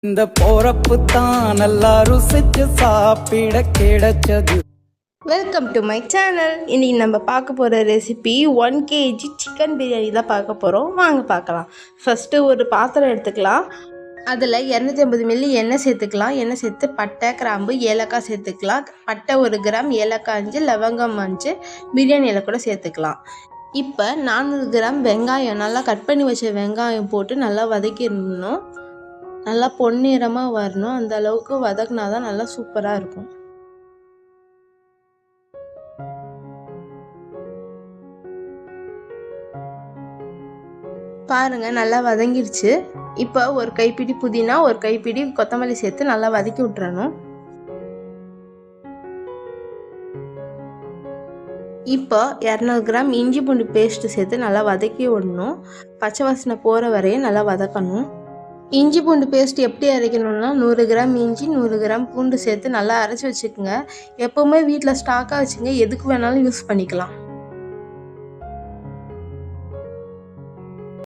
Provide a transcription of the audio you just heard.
இந்த போறப்பு தான் நல்லா ருசிச்சு சாப்பிட கிடைச்சது. Welcome to my channel. இன்றைக்கி நம்ம பார்க்க போகிற ரெசிபி 1 kg சிக்கன் பிரியாணி தான் பார்க்க போகிறோம். வாங்க பார்க்கலாம். ஃபஸ்ட்டு ஒரு பாத்திரம் எடுத்துக்கலாம். அதில் 250 மில்லி எண்ணெய் சேர்த்துக்கலாம். எண்ணெய் சேர்த்து பட்டை, கிராம்பு, ஏலக்காய் சேர்த்துக்கலாம். பட்டை 1 கிராம், ஏலக்காய் 5, லவங்கம் 5, பிரியாணி இலை கூட சேர்த்துக்கலாம். இப்போ 400 கிராம் வெங்காயம், நல்லா கட் பண்ணி வச்ச வெங்காயம் போட்டு நல்லா வதக்கிடணும். நல்லா பொன்னிறமாக வரணும். அந்த அளவுக்கு வதக்குனா தான் நல்லா சூப்பராக இருக்கும். பாருங்கள், நல்லா வதங்கிடுச்சு. இப்போ ஒரு கைப்பிடி புதினா, ஒரு கைப்பிடி கொத்தமல்லி சேர்த்து நல்லா வதக்கி விட்டுறணும். இப்போ 200 கிராம் இஞ்சி பூண்டு பேஸ்ட்டு சேர்த்து நல்லா வதக்கி விடணும். பச்சை வாசனை போகிற வரையும் நல்லா வதக்கணும். இஞ்சி பூண்டு பேஸ்ட் எப்படி அரைக்கணும்னா 100 கிராம் இஞ்சி, 100 கிராம் பூண்டு சேர்த்து நல்லா அரைச்சி வச்சுக்கோங்க. எப்போவுமே வீட்டில் ஸ்டாக்காக வச்சுங்க, எதுக்கு வேணாலும் யூஸ் பண்ணிக்கலாம்.